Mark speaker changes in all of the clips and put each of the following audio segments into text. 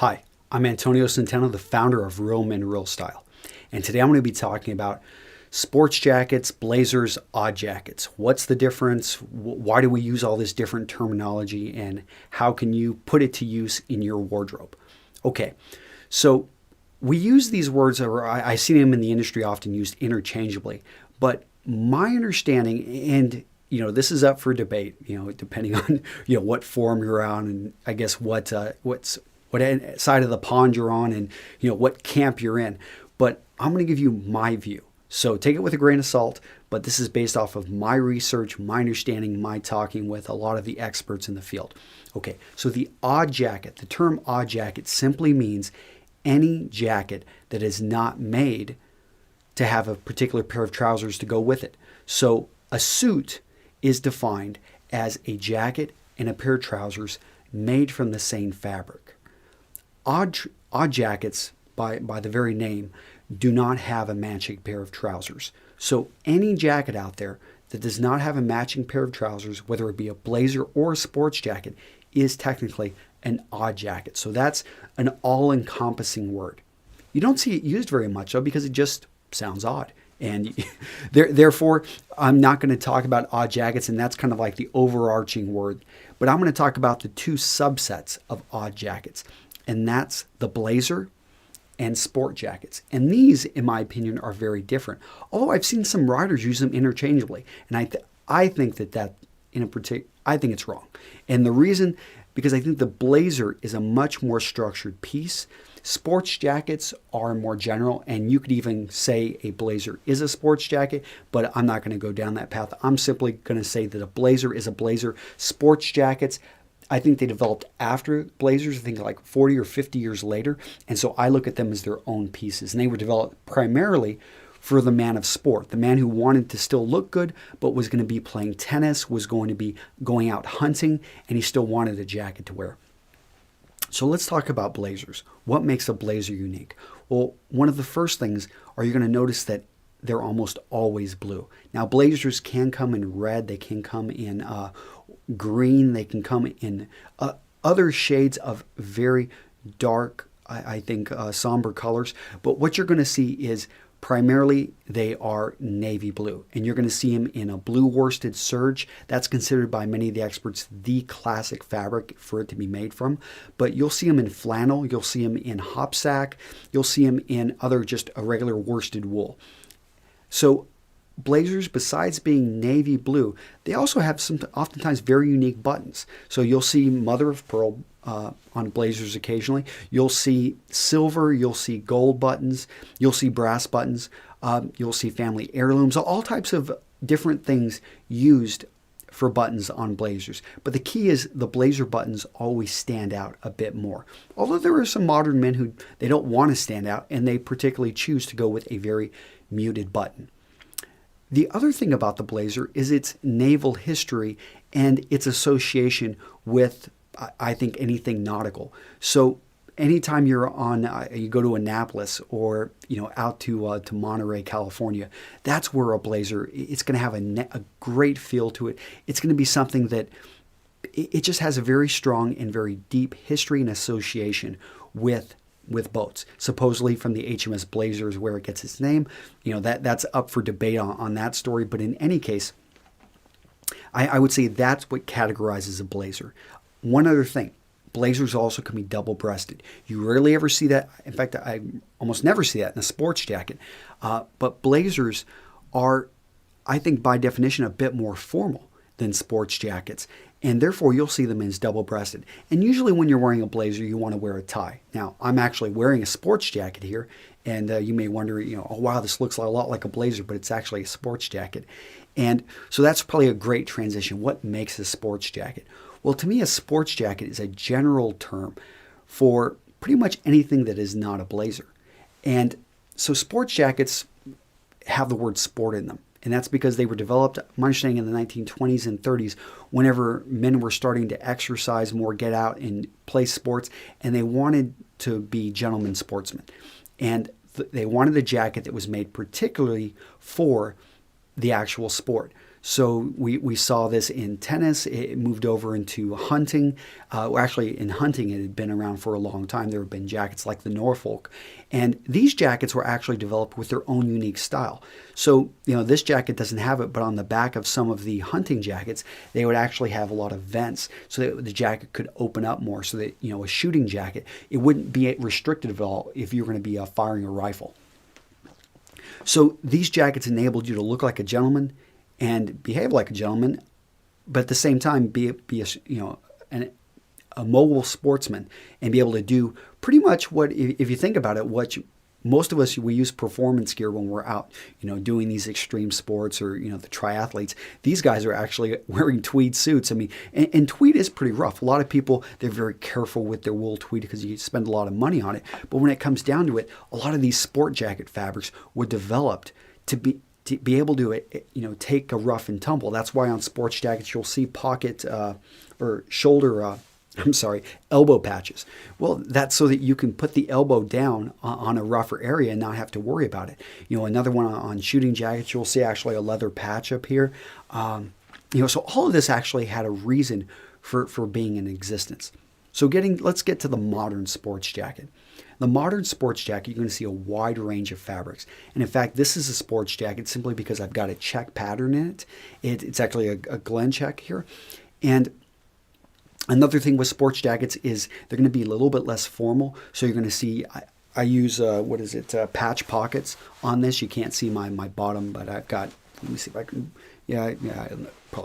Speaker 1: Hi, I'm Antonio Centeno, the founder of Real Men Real Style. And today I'm going to be talking about sports jackets, blazers, odd jackets. What's the difference? Why do we use all this different terminology? And how can you put it to use in your wardrobe? Okay, so we use these words, or I see them in the industry often used interchangeably. But my understanding, and this is up for debate, depending on what forum you're on, and I guess what side of the pond you're on, and what camp you're in. But I'm going to give you my view. So take it with a grain of salt, but this is based off of my research, my understanding, my talking with a lot of the experts in the field. Okay, so the odd jacket, the term odd jacket simply means any jacket that is not made to have a particular pair of trousers to go with it. So a suit is defined as a jacket and a pair of trousers made from the same fabric. Odd jackets, by the very name, do not have a matching pair of trousers. So any jacket out there that does not have a matching pair of trousers, whether it be a blazer or a sports jacket, is technically an odd jacket. So that's an all-encompassing word. You don't see it used very much, though, because it just sounds odd. And therefore, I'm not going to talk about odd jackets, and that's kind of like the overarching word. But I'm going to talk about the two subsets of odd jackets, and that's the blazer and sport jackets. And these, in my opinion, are very different. Although I've seen some writers use them interchangeably, and I think that in a particular, I think it's wrong. And the reason, because I think the blazer is a much more structured piece. Sports jackets are more general, and you could even say a blazer is a sports jacket, but I'm not going to go down that path. I'm simply going to say that a blazer is a blazer. Sports jackets, I think they developed after blazers, I think like 40 or 50 years later, and so I look at them as their own pieces, and they were developed primarily for the man of sport, the man who wanted to still look good, but was going to be playing tennis, was going to be going out hunting, and he still wanted a jacket to wear. So let's talk about blazers. What makes a blazer unique? Well, one of the first things are you're going to notice that they're almost always blue. Now, blazers can come in red, they can come in green, they can come in other shades of very dark, I think, somber colors. But what you're going to see is primarily they are navy blue, and you're going to see them in a blue worsted serge. That's considered by many of the experts the classic fabric for it to be made from. But you'll see them in flannel, you'll see them in hopsack, you'll see them in other just a regular worsted wool. So blazers, besides being navy blue, they also have some oftentimes very unique buttons. So you'll see mother of pearl on blazers occasionally. You'll see silver, you'll see gold buttons, you'll see brass buttons, you'll see family heirlooms, all types of different things used for buttons on blazers. But the key is the blazer buttons always stand out a bit more. Although there are some modern men who they don't want to stand out, and they particularly choose to go with a very muted button. The other thing about the blazer is its naval history and its association with, I think, anything nautical. So anytime you're on, you go to Annapolis or out to Monterey, California, that's where a blazer, it's going to have a great feel to it. It's going to be something that it just has a very strong and very deep history and association with boats. Supposedly from the HMS Blazer is where it gets its name. That's up for debate on that story. But in any case, I would say that's what categorizes a blazer. One other thing, blazers also can be double-breasted. You rarely ever see that. In fact, I almost never see that in a sports jacket. But blazers are, I think, by definition, a bit more formal than sports jackets. And therefore, you'll see them as double-breasted. And usually when you're wearing a blazer, you want to wear a tie. Now, I'm actually wearing a sports jacket here, and you may wonder, oh, wow, this looks a lot like a blazer, but it's actually a sports jacket. And so that's probably a great transition. What makes a sports jacket? Well, to me, a sports jacket is a general term for pretty much anything that is not a blazer. And so sports jackets have the word sport in them. And that's because they were developed, my understanding, in the 1920s and 30s, whenever men were starting to exercise more, get out and play sports, and they wanted to be gentlemen sportsmen. And they wanted a jacket that was made particularly for the actual sport. So we saw this in tennis. It moved over into hunting. Actually, in hunting, it had been around for a long time. There have been jackets like the Norfolk. And these jackets were actually developed with their own unique style. So, this jacket doesn't have it, but on the back of some of the hunting jackets, they would actually have a lot of vents so that the jacket could open up more, so that, a shooting jacket, it wouldn't be restricted at all if you were going to be firing a rifle. So these jackets enabled you to look like a gentleman and behave like a gentleman, but at the same time be a mobile sportsman and be able to do pretty much what, if you think about it, most of us, we use performance gear when we're out, doing these extreme sports, or, the triathletes. These guys are actually wearing tweed suits. I mean, and tweed is pretty rough. A lot of people, they're very careful with their wool tweed because you spend a lot of money on it. But when it comes down to it, a lot of these sport jacket fabrics were developed to be able to, take a rough and tumble. That's why on sports jackets you'll see pocket or shoulder, elbow patches. Well, that's so that you can put the elbow down on a rougher area and not have to worry about it. Another one on shooting jackets, you'll see actually a leather patch up here. So all of this actually had a reason for being in existence. So let's get to the modern sports jacket. The modern sports jacket, you're going to see a wide range of fabrics. And in fact, this is a sports jacket simply because I've got a check pattern in it. It's actually a Glen check here. And another thing with sports jackets is they're going to be a little bit less formal. So you're going to see, I use, patch pockets on this. You can't see my bottom, but I've got, let me see if I can,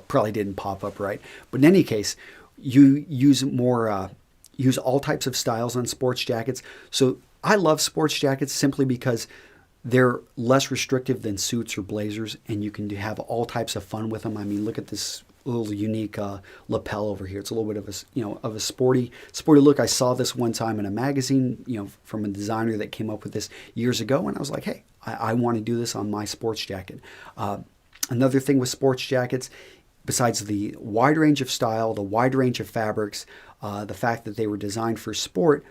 Speaker 1: probably didn't pop up right. But in any case, you use all types of styles on sports jackets. So I love sports jackets simply because they're less restrictive than suits or blazers, and you can have all types of fun with them. I mean, look at this little unique lapel over here. It's a little bit of a sporty look. I saw this one time in a magazine, from a designer that came up with this years ago, and I was like, hey, I want to do this on my sports jacket. Another thing with sports jackets, besides the wide range of style, the wide range of fabrics, the fact that they were designed for sport,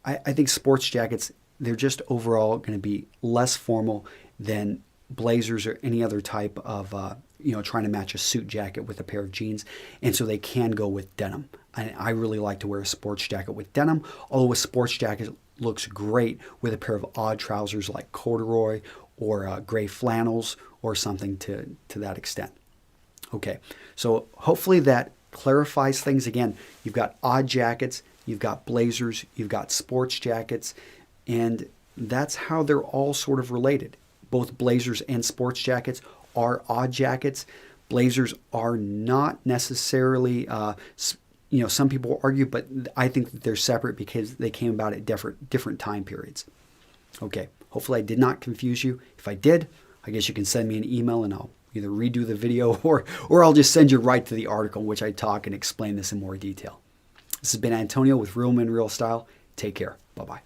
Speaker 1: I think sports jackets, they're just overall going to be less formal than blazers or any other type of, trying to match a suit jacket with a pair of jeans. And so they can go with denim. I really like to wear a sports jacket with denim, although a sports jacket looks great with a pair of odd trousers like corduroy or gray flannels or something to that extent. Okay, so hopefully that clarifies things. Again, you've got odd jackets, you've got blazers, you've got sports jackets, and that's how they're all sort of related. Both blazers and sports jackets are odd jackets. Blazers are not necessarily, some people argue, but I think that they're separate because they came about at different time periods. Okay, hopefully I did not confuse you. If I did, I guess you can send me an email and I'll either redo the video or I'll just send you right to the article in which I talk and explain this in more detail. This has been Antonio with Real Men Real Style. Take care. Bye-bye.